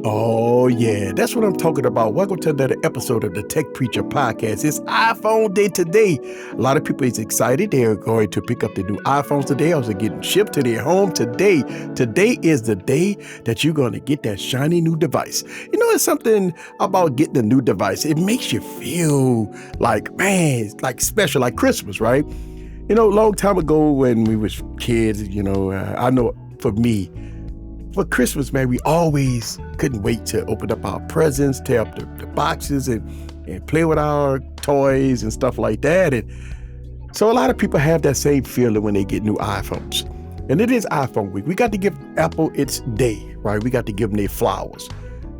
Oh, yeah, that's what I'm talking about. Welcome to another episode of the Tech Preacher Podcast. It's iPhone Day today. A lot of people is excited. They're going to pick up the new iPhones today. Also getting shipped to their home today. Today is the day that you're going to get that shiny new device. You know, it's something about getting a new device. It makes you feel like, man, it's like special, like Christmas, right? You know, a long time ago when we was kids, I know for me, for Christmas, man, we always couldn't wait to open up our presents, tear up the boxes and play with our toys and stuff like that. And so a lot of people have that same feeling when they get new iPhones. And it is iPhone week. We got to give Apple its day, right? We got to give them their flowers.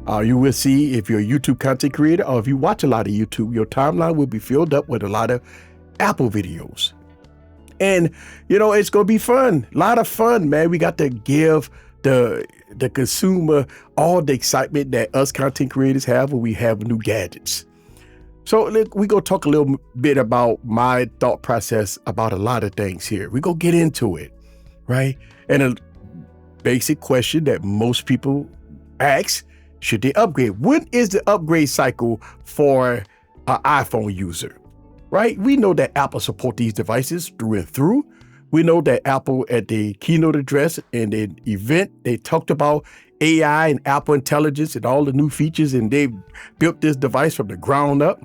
You will see if you're a YouTube content creator or if you watch a lot of YouTube, your timeline will be filled up with a lot of Apple videos. And, it's going to be fun. A lot of fun, man. We got to give the consumer all the excitement that us content creators have when we have new gadgets. So look, we're going to talk a little bit about my thought process about a lot of things here. We're going to get into it, right? And a basic question that most people ask, should they upgrade? When is the upgrade cycle for an iPhone user, right? We know that Apple support these devices through and through. We know that Apple at the keynote address and the event, they talked about AI and Apple Intelligence and all the new features, and they built this device from the ground up.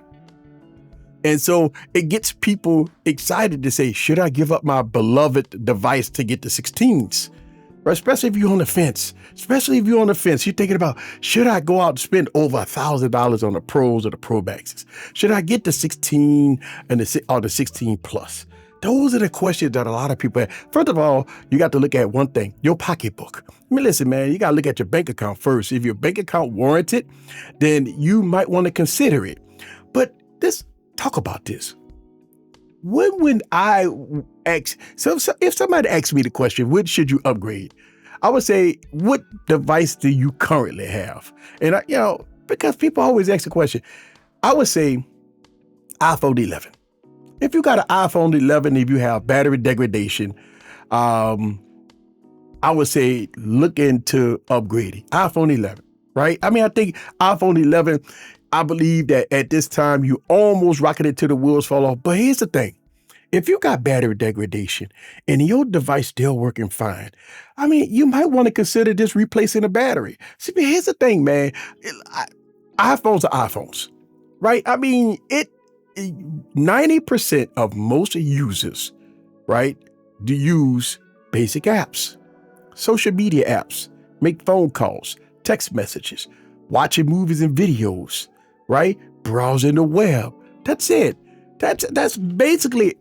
And so it gets people excited to say, should I give up my beloved device to get the 16s? Right? Especially if you're on the fence. You're thinking about, should I go out and spend over $1,000 on the Pros or the Pro Maxes? Should I get the 16 and the 16 Plus? Those are the questions that a lot of people have. First of all, you got to look at one thing, your pocketbook. I mean, listen, man, you got to look at your bank account first. If your bank account warrants it, then you might want to consider it. But let's talk about this. When I ask, so if somebody asks me the question, when should you upgrade? I would say, what device do you currently have? And because people always ask the question, I would say iPhone 11. If you got an iPhone 11, if you have battery degradation, I would say look into upgrading iPhone 11, right? I mean, I think iPhone 11, I believe that at this time you almost rocking it till the wheels fall off. But here's the thing. If you got battery degradation and your device still working fine, I mean, you might want to consider just replacing the battery. See, but here's the thing, man. iPhones are iPhones, right? I mean, 90% of most users, right, do use basic apps, social media apps, make phone calls, text messages, watching movies and videos, right, browsing the web. That's it. That's basically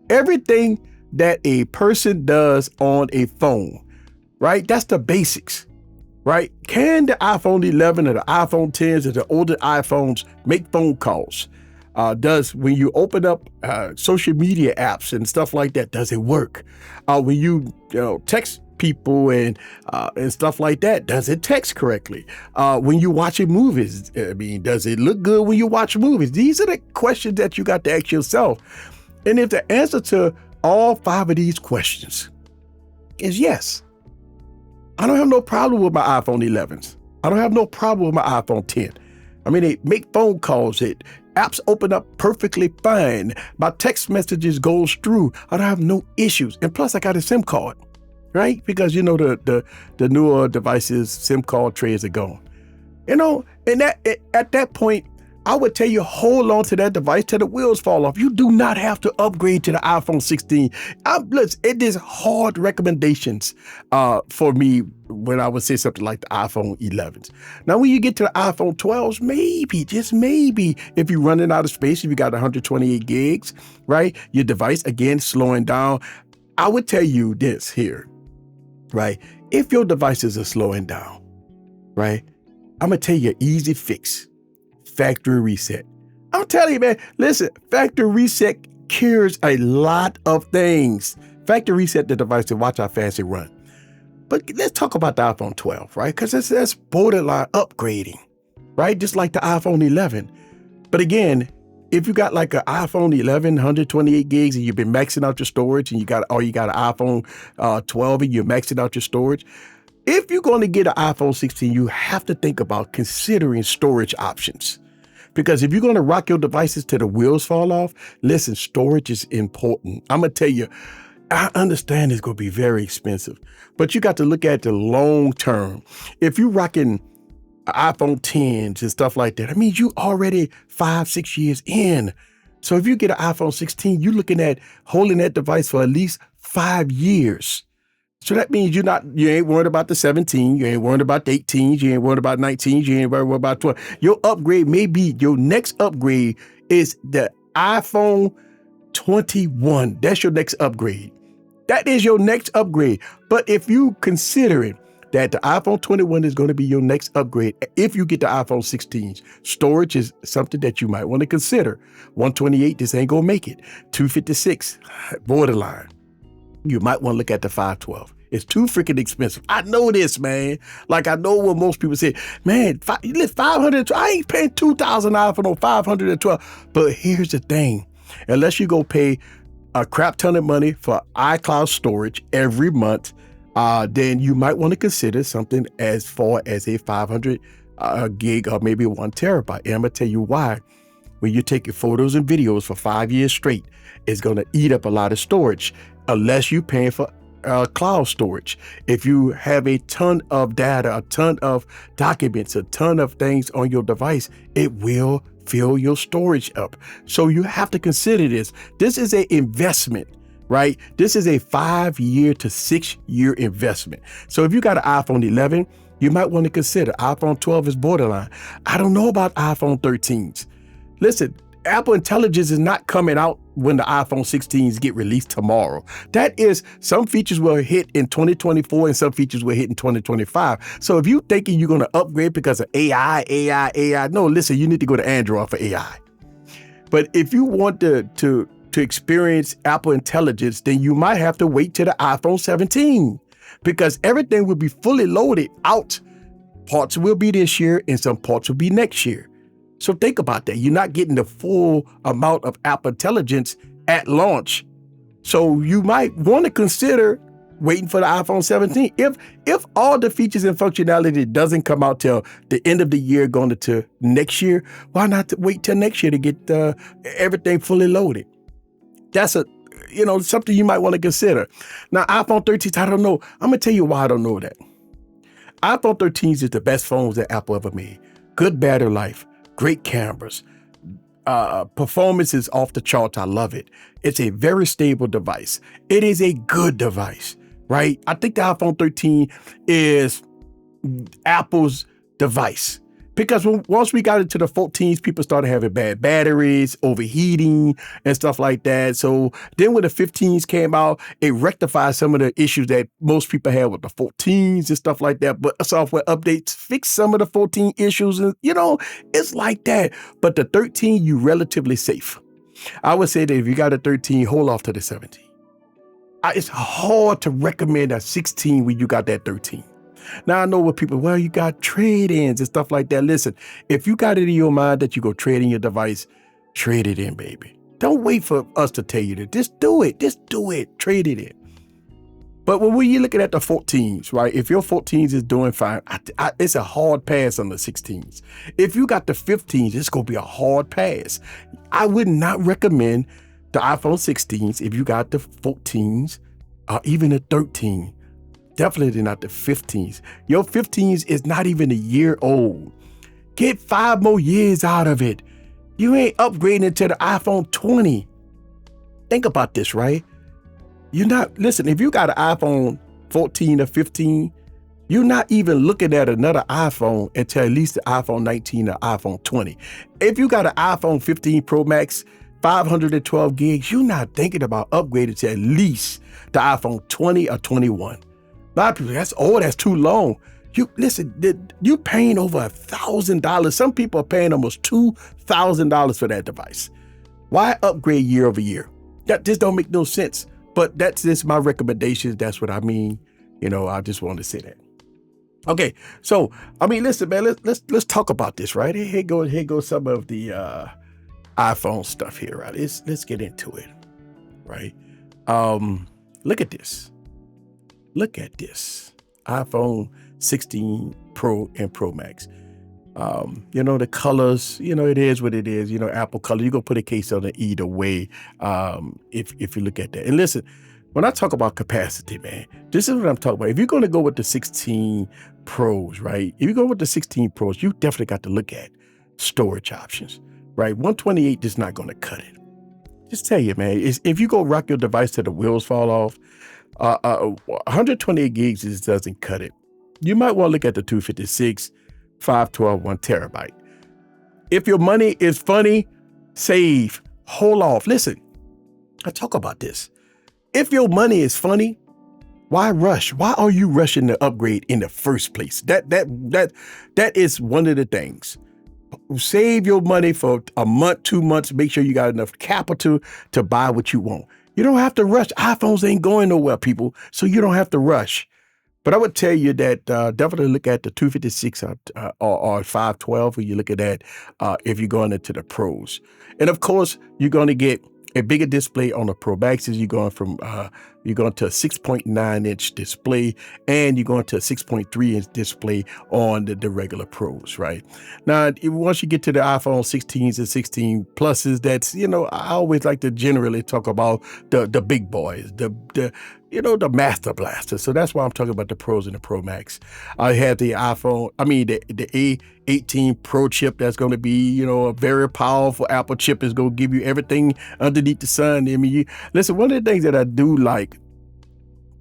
everything that a person does on a phone, right? That's the basics, right? Can the iPhone 11 or the iPhone 10s or the older iPhones make phone calls? When you open up social media apps and stuff like that, does it work? When you text people and stuff like that, does it text correctly? When you're watching movies, I mean, does it look good when you watch movies? These are the questions that you got to ask yourself. And if the answer to all 5 of these questions is yes, I don't have no problem with my iPhone 11s. I don't have no problem with my iPhone 10. I mean, they make phone calls. Apps open up perfectly fine. My text messages goes through. I don't have no issues. And plus, I got a SIM card, right? Because, the newer devices, SIM card trays are gone. And at that point, I would tell you, hold on to that device till the wheels fall off. You do not have to upgrade to the iPhone 16. It is hard recommendations for me when I would say something like the iPhone 11s. Now, when you get to the iPhone 12s, maybe, just maybe, if you're running out of space, if you got 128 gigs, right? Your device, again, slowing down. I would tell you this here, right? If your devices are slowing down, right? I'm going to tell you an easy fix. Factory reset. I'm telling you, man, listen, factory reset cures a lot of things. Factory reset the device to watch how fast it runs. But let's talk about the iPhone 12, right? Because that's borderline upgrading, right? Just like the iPhone 11. But again, if you got like an iPhone 11, 128 gigs, and you've been maxing out your storage, and you got an iPhone 12 and you're maxing out your storage, if you're going to get an iPhone 16, you have to think about considering storage options. Because if you're going to rock your devices till the wheels fall off, listen, storage is important. I'm going to tell you, I understand it's going to be very expensive, but you got to look at the long term. If you're rocking iPhone 10s and stuff like that, I mean, you already 5-6 years in. So if you get an iPhone 16, you're looking at holding that device for at least 5 years. So that means you ain't worried about the 17, you ain't worried about the 18s, you ain't worried about 19s, you ain't worried about 12. Your upgrade may be, your next upgrade is the iPhone 21. That's your next upgrade. That is your next upgrade. But if you consider it, that the iPhone 21 is going to be your next upgrade, if you get the iPhone 16s, storage is something that you might want to consider. 128, this ain't going to make it. 256, borderline. You might want to look at the 512. It's too freaking expensive. I know this, man. Like, I know what most people say, man, 500, I ain't paying $2,000 for no 512. But here's the thing. Unless you go pay a crap ton of money for iCloud storage every month, then you might want to consider something as far as a 500 gig or maybe 1 terabyte. And I'm going to tell you why. When you take your photos and videos for 5 years straight, it's going to eat up a lot of storage unless you're paying for cloud storage. If you have a ton of data, a ton of documents, a ton of things on your device, it will fill your storage up. So you have to consider this. This is an investment, right? This is a 5-year to 6-year investment. So if you got an iPhone 11, you might want to consider iPhone 12 is borderline. I don't know about iPhone 13s. Listen, Apple Intelligence is not coming out when the iPhone 16s get released tomorrow. That is, some features will hit in 2024 and some features will hit in 2025. So if you're thinking you're going to upgrade because of AI, no, listen, you need to go to Android for AI. But if you want to experience Apple Intelligence, then you might have to wait till the iPhone 17 because everything will be fully loaded out. Parts will be this year and some parts will be next year. So think about that. You're not getting the full amount of Apple Intelligence at launch. So you might want to consider waiting for the iPhone 17. If all the features and functionality doesn't come out till the end of the year going into next year, why not wait till next year to get everything fully loaded? That's something you might want to consider. Now, iPhone 13s, I don't know. I'm going to tell you why I don't know that. iPhone 13s is the best phones that Apple ever made. Good battery life. Great cameras, performance is off the charts. I love it. It's a very stable device. It is a good device, right? I think the iPhone 13 is Apple's device because once we got into the 14s, people started having bad batteries, overheating and stuff like that. So then when the 15s came out, it rectified some of the issues that most people had with the 14s and stuff like that. But software updates fixed some of the 14 issues and, it's like that. But the 13, you relatively safe. I would say that if you got a 13, hold off to the 17. It's hard to recommend a 16 when you got that 13. Now, I know what people, well, you got trade-ins and stuff like that. Listen, if you got it in your mind that you go trade in your device, trade it in, baby. Don't wait for us to tell you that. Just do it. Trade it in. But when you're looking at the 14s, right, if your 14s is doing fine, it's a hard pass on the 16s. If you got the 15s, it's going to be a hard pass. I would not recommend the iPhone 16s if you got the 14s or even the 13. Definitely not the 15s. Your 15s is not even a year old. Get 5 more years out of it. You ain't upgrading to the iPhone 20. Think about this, right? Listen, if you got an iPhone 14 or 15, you're not even looking at another iPhone until at least the iPhone 19 or iPhone 20. If you got an iPhone 15 Pro Max, 512 gigs, you're not thinking about upgrading to at least the iPhone 20 or 21. A lot of people, that's too long. You paying over $1,000. Some people are paying almost $2,000 for that device. Why upgrade year over year? That just don't make no sense. But that's just my recommendations. That's what I mean. I just wanted to say that. Okay, so listen, man. Let's talk about this, right? Here goes some of the iPhone stuff here, right? Let's get into it, right? Look at this. iPhone 16 Pro and Pro Max. The colors, it is what it is. Apple color, you're going to put a case on it either way, if you look at that. And listen, when I talk about capacity, man, this is what I'm talking about. If you're going to go with the 16 Pros, right? If you go with the 16 Pros, you definitely got to look at storage options, right? 128 is not going to cut it. Just tell you, man, if you go rock your device till the wheels fall off, 128 gigs just doesn't cut it. You might want to look at the 256, 512, 1 terabyte. If your money is funny, save, hold off. Listen, I talk about this. If your money is funny, why rush? Why are you rushing to upgrade in the first place? That is one of the things. Save your money for a month, 2 months. Make sure you got enough capital to buy what you want. You don't have to rush. iPhones ain't going nowhere, people. So you don't have to rush. But I would tell you that definitely look at the 256 or 512 when you look at that if you're going into the pros. And of course, you're going to get a bigger display on the Pro Maxes. You're going to a 6.9 inch display, and you're going to a 6.3 inch display on the regular Pros, right? Now, once you get to the iPhone 16s and 16 Pluses, that's, I always like to generally talk about the big boys, the Master Blaster. So that's why I'm talking about the Pros and the Pro Max. I had the the A18 Pro chip that's going to be, a very powerful Apple chip. Is going to give you everything underneath the sun. Listen, one of the things that I do like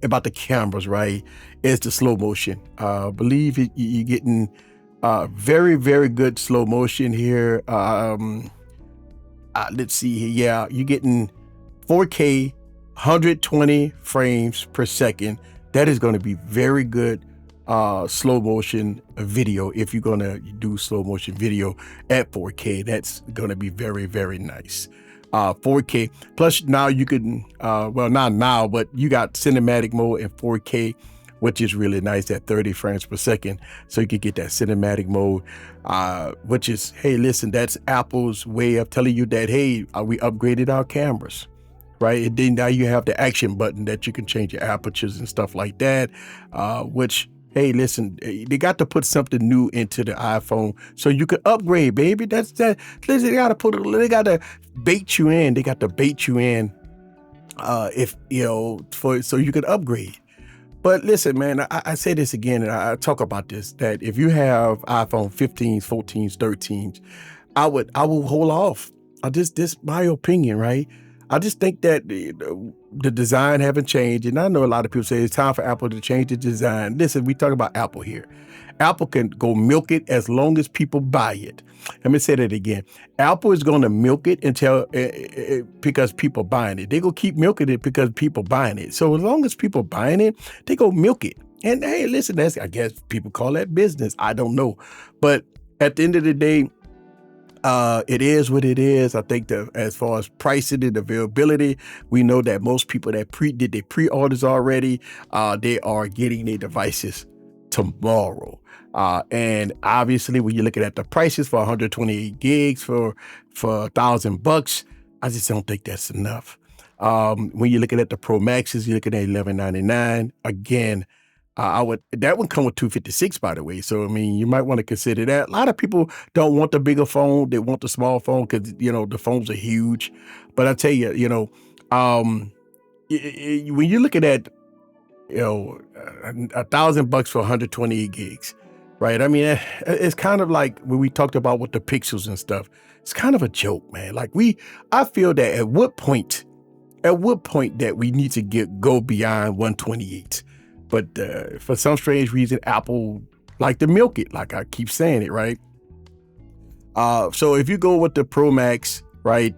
about the cameras, right, is the slow motion. I believe you're getting very, very good slow motion here. Let's see here. Yeah, you're getting 4K, 120 frames per second. That is going to be very good slow motion video. If you're going to do slow motion video at 4K, that's going to be very, very nice. 4K plus now you can not now, but you got cinematic mode in 4K, which is really nice at 30 frames per second. So you can get that cinematic mode, which is, hey, listen, that's Apple's way of telling you that, hey, we upgraded our cameras, right? And then now you have the action button that you can change your apertures and stuff like that, which, hey, listen, they got to put something new into the iPhone so you can upgrade, baby. That's that. Listen, they got to bait you in. They got to bait you in, so you can upgrade. But listen, man, I say this again, and I talk about this, that if you have iPhone 15s, 14s, 13s, I will hold off. This my opinion, right? I just think that the design haven't changed. And I know a lot of people say it's time for Apple to change the design. Listen, we talk about Apple here. Apple can go milk it as long as people buy it. Let me say that again. Apple is going to milk it until because people buying it. They go keep milking it because people buying it. So as long as people buying it, they go milk it. And hey, listen, I guess people call that business. I don't know. But at the end of the day, it is what it is. I think that as far as pricing and availability, we know that most people that did their pre-orders already, they are getting their devices tomorrow. And obviously, when you're looking at the prices for 128 gigs for $1,000, I just don't think that's enough. When you're looking at the Pro Maxes, you're looking at $1,199. Again, that would come with 256, by the way. So, you might want to consider that. A lot of people don't want the bigger phone. They want the small phone because, the phones are huge. But I tell you, when you're looking at, $1,000 for 128 gigs, right? It's kind of like when we talked about with the pixels and stuff. It's kind of a joke, man. I feel that at what point that we need to go beyond 128? But for some strange reason, Apple like to milk it, like I keep saying it, right? So if you go with the Pro Max, right,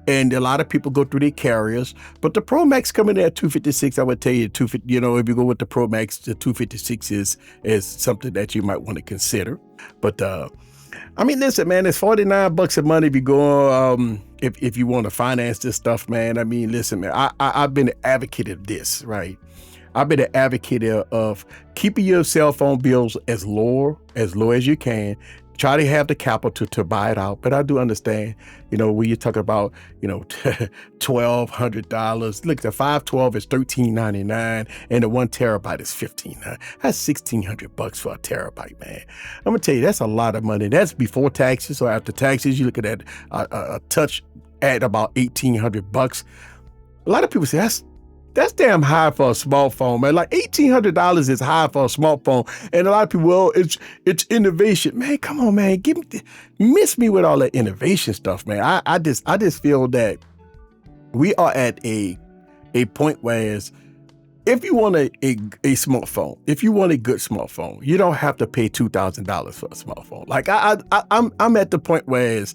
and a lot of people go through their carriers, but the Pro Max coming in at 256, I would tell you, if you go with the Pro Max, the 256 is something that you might want to consider. But listen, man, it's $49 a month if you go, if you want to finance this stuff, man. Listen, man, I've been an advocate of this, right? I've been an advocate of keeping your cell phone bills as low as you can, try to have the capital to buy it out. But I do understand, when you talk about, $1,200. Look, the 512 is $13.99, and the 1 terabyte is $15. That's $1,600 for a terabyte, man. I'm gonna tell you, that's a lot of money. That's before taxes or after taxes. You look at that a touch at about $1,800. A lot of people say that's damn high for a smartphone, man. Like $1,800 is high for a smartphone. And a lot of people, well, it's innovation. Man, come on, man. Miss me with all that innovation stuff, man. I just feel that we are at a point where if you want a smartphone, if you want a good smartphone, you don't have to pay $2,000 for a smartphone. Like I'm at the point where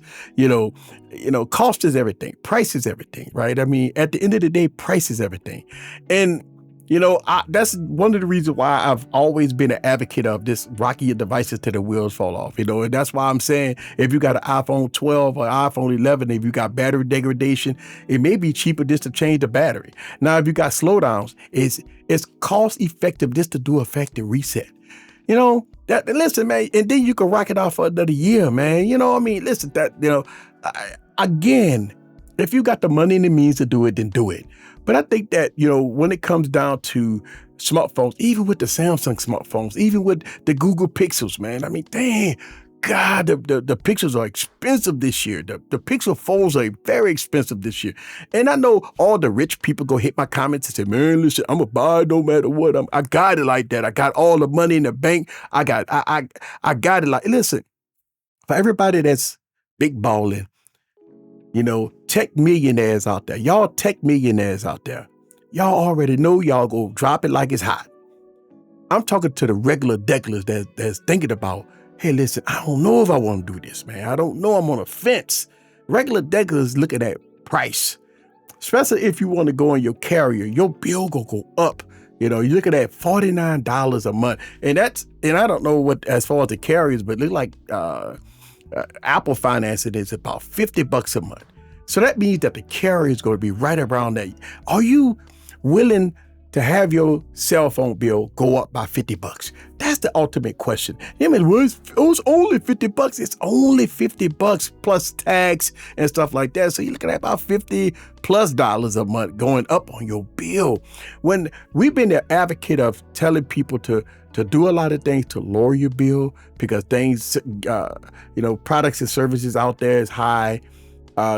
cost is everything, price is everything, right? I mean, at the end of the day, price is everything, and that's one of the reasons why I've always been an advocate of this rocking your devices till the wheels fall off. And that's why I'm saying if you got an iPhone 12 or iPhone 11, if you got battery degradation, it may be cheaper just to change the battery. Now, if you got slowdowns, it's cost effective just to do a factory reset. Listen, man, and then you can rock it off for another year, man. Listen, again, if you got the money and the means to do it, then do it. But I think that, when it comes down to smartphones, even with the Samsung smartphones, even with the Google Pixels, man, I mean, dang, God, the Pixels are expensive this year. The Pixel Folds are very expensive this year. And I know all the rich people go hit my comments and say, man, listen, I'm going to buy it no matter what. I got it like that. I got all the money in the bank. I got it like, listen, for everybody that's big balling, tech millionaires out there. Y'all tech millionaires out there. Y'all already know y'all go drop it like it's hot. I'm talking to the regular decklers that's thinking about, hey, listen, I don't know if I want to do this, man. I don't know. I'm on a fence. Regular decklers looking at price, especially if you want to go on your carrier. Your bill go up. You're looking at $49 a month. And I don't know what, as far as the carriers, but it look like Apple financing is about $50 a month. So that means that the carrier is going to be right around that. Are you willing to have your cell phone bill go up by $50? That's the ultimate question. It was only $50. It's only $50 plus tax and stuff like that. So you're looking at about $50+ a month going up on your bill. When we've been the advocate of telling people to do a lot of things to lower your bill because things, products and services out there is high.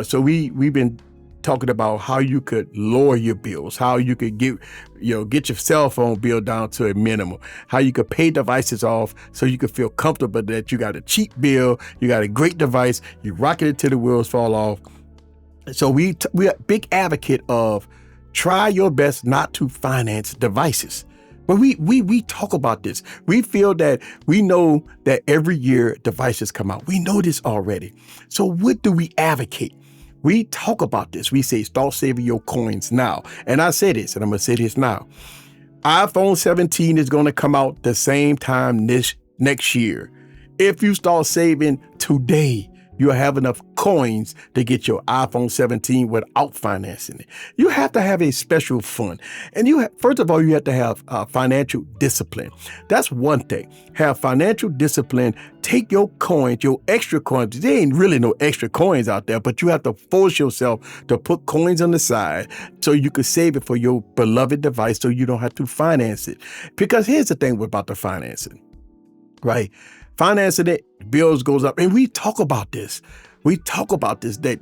So we've been talking about how you could lower your bills, how you could get your cell phone bill down to a minimum, how you could pay devices off so you could feel comfortable that you got a cheap bill, you got a great device, you rock it until the wheels fall off. So we are big advocate of try your best not to finance devices. But we talk about this. We feel that we know that every year devices come out. We know this already. So what do we advocate? We talk about this. We say, start saving your coins now. And I say this, and I'm going to say this now. iPhone 17 is going to come out the same time next year. If you start saving today, you'll have enough coins to get your iPhone 17 without financing it. You have to have a special fund. And first of all, you have to have financial discipline. That's one thing. Have financial discipline. Take your coins, your extra coins. There ain't really no extra coins out there, but you have to force yourself to put coins on the side so you can save it for your beloved device so you don't have to finance it. Because here's the thing about the financing, right? Financing it, bills goes up. And we talk about this. That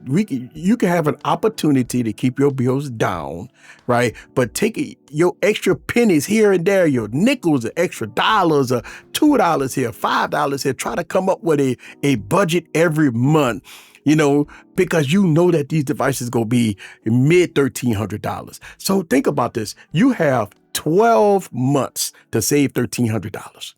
you can have an opportunity to keep your bills down, right? But take your extra pennies here and there, your nickels, or extra dollars, or $2 here, $5 here. Try to come up with a budget every month, because you know that these devices going to be mid $1,300. So think about this. You have 12 months to save $1,300.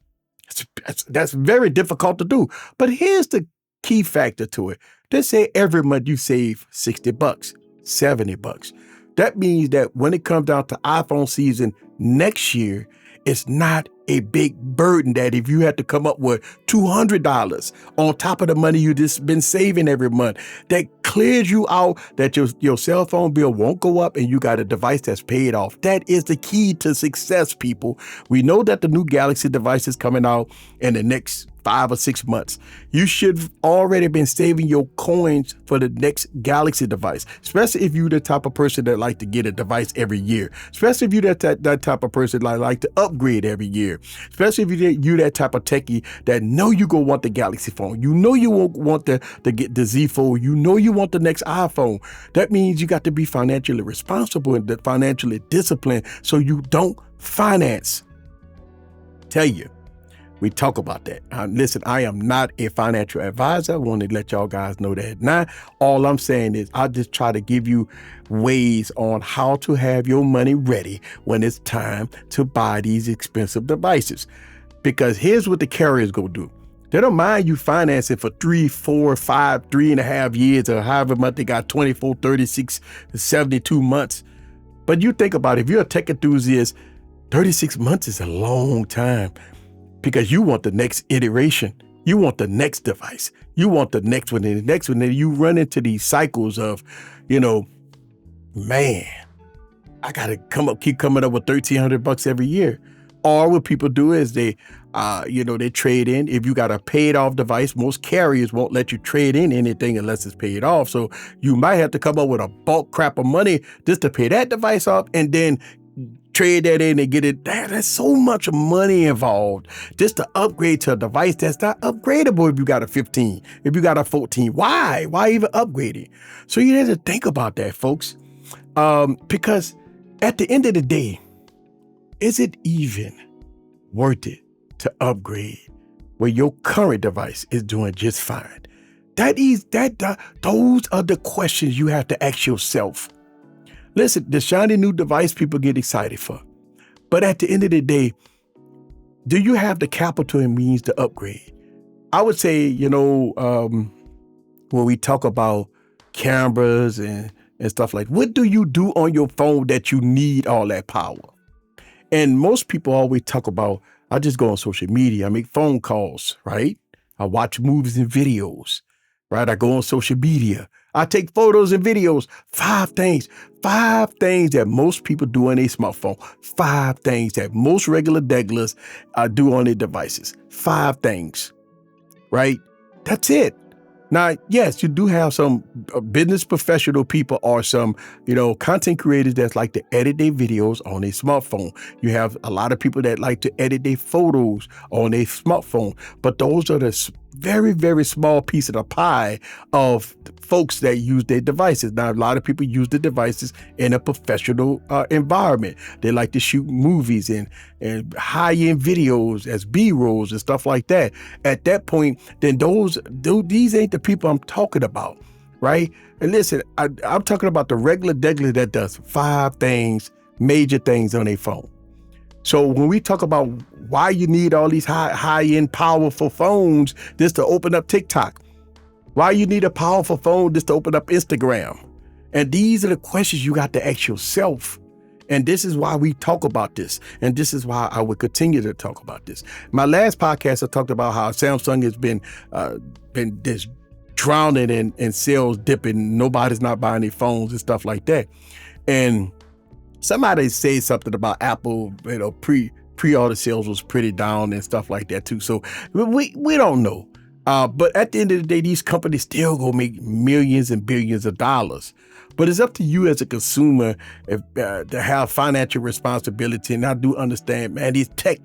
That's very difficult to do. But here's the key factor to it. Let's say every month you save $60, $70. That means that when it comes down to iPhone season next year, it's not a big burden that if you had to come up with $200 on top of the money you just been saving every month, that clears you out, that your cell phone bill won't go up and you got a device that's paid off. That is the key to success, people. We know that the new Galaxy device is coming out in the next 5 or 6 months. You should have already been saving your coins for the next Galaxy device, especially if you're the type of person that like to get a device every year, especially if you're that type of person that like to upgrade every year, especially if you're that type of techie that know you're going to want the Galaxy phone. You know you won't want to get the Z Fold. You know you want the next iPhone. That means you got to be financially responsible and financially disciplined so you don't finance. Tell you. We talk about that. Listen, I am not a financial advisor. I want to let y'all guys know that. Now, all I'm saying is I just try to give you ways on how to have your money ready when it's time to buy these expensive devices. Because here's what the carriers go do. They don't mind you financing for 3, 4, 5, 3.5 years or however much they got, 24, 36, 72 months. But you think about it, if you're a tech enthusiast, 36 months is a long time. Because you want the next iteration. You want the next device. You want the next one and the next one. And you run into these cycles of, man, I got to keep coming up with $1,300 every year. Or what people do is they trade in. If you got a paid off device, most carriers won't let you trade in anything unless it's paid off. So you might have to come up with a bulk crap of money just to pay that device off and then trade that in and get it. There's so much money involved just to upgrade to a device that's not upgradable if you got a 15, if you got a 14. Why? Why even upgrade it? So you need to think about that, folks. Because at the end of the day, is it even worth it to upgrade where your current device is doing just fine? Those are the questions you have to ask yourself. Listen, the shiny new device people get excited for. But at the end of the day, do you have the capital and means to upgrade? I would say, when we talk about cameras and stuff like, what do you do on your phone that you need all that power? And most people always talk about, I just go on social media, I make phone calls, right? I watch movies and videos, right? I go on social media. I take photos and videos. 5 things that most people do on their smartphone. 5 things that most regular degglers do on their devices. 5 things, right? That's it. Now, yes, you do have some business professional people or some, content creators that like to edit their videos on their smartphone. You have a lot of people that like to edit their photos on their smartphone. But those are the very, very small piece of the pie of folks that use their devices. Now, a lot of people use the devices in a professional environment. They like to shoot movies and high-end videos as B-rolls and stuff like that. At that point, then these ain't the people I'm talking about, right? And listen, I'm talking about the regular degular that does 5 things, major things on their phone. So when we talk about why you need all these high-end powerful phones just to open up TikTok, why you need a powerful phone just to open up Instagram, and these are the questions you got to ask yourself. And this is why we talk about this. And this is why I will continue to talk about this. My last podcast, I talked about how Samsung has been this drowning in sales dipping. Nobody's not buying their phones and stuff like that. And somebody said something about Apple, pre-order sales was pretty down and stuff like that too. So we don't know. But at the end of the day, these companies still gonna make millions and billions of dollars. But it's up to you as a consumer to have financial responsibility. And I do understand, man, these tech.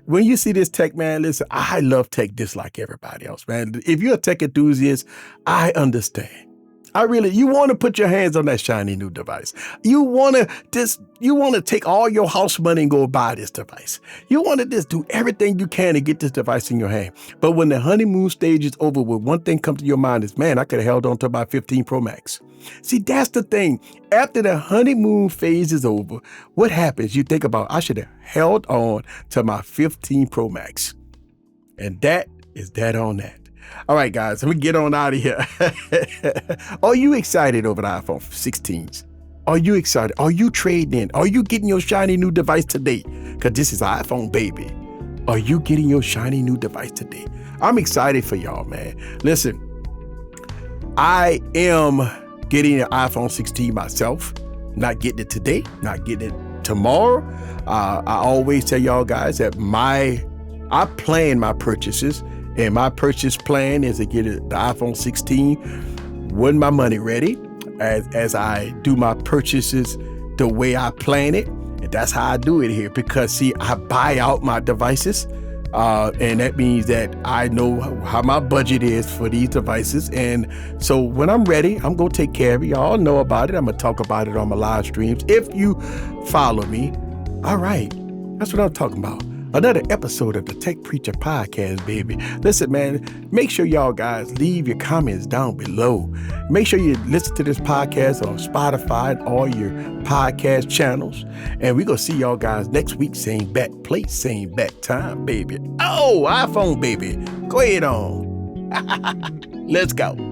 When you see this tech, man, listen, I love tech just like everybody else, man. If you're a tech enthusiast, I understand. You want to put your hands on that shiny new device. You want to take all your house money and go buy this device. You want to just do everything you can to get this device in your hand. But when the honeymoon stage is over, one thing comes to your mind is, man, I could have held on to my 15 Pro Max. See, that's the thing. After the honeymoon phase is over, what happens? You think about, I should have held on to my 15 Pro Max. And that is that on that. All right, guys, let me get on out of here. Are you excited over the iPhone 16s? Are you excited? Are you trading in? Are you getting your shiny new device today? Because this is iPhone, baby. Are you getting your shiny new device today? I'm excited for y'all, man. Listen, I am getting an iPhone 16 myself. Not getting it today, not getting it tomorrow. I always tell y'all guys that I plan my purchases And my purchase plan is to get the iPhone 16 when my money ready, as I do my purchases the way I plan it. And that's how I do it here, because see, I buy out my devices. And that means that I know how my budget is for these devices. And so when I'm ready, I'm going to take care of it. Y'all know about it. I'm going to talk about it on my live streams. If you follow me, all right, that's what I'm talking about. Another episode of the Tech Preacher Podcast, baby. Listen, man, make sure y'all guys leave your comments down below. Make sure you listen to this podcast on Spotify and all your podcast channels. And we're going to see y'all guys next week. Same bat place, same bat time, baby. Oh, iPhone, baby. Go ahead on. Let's go.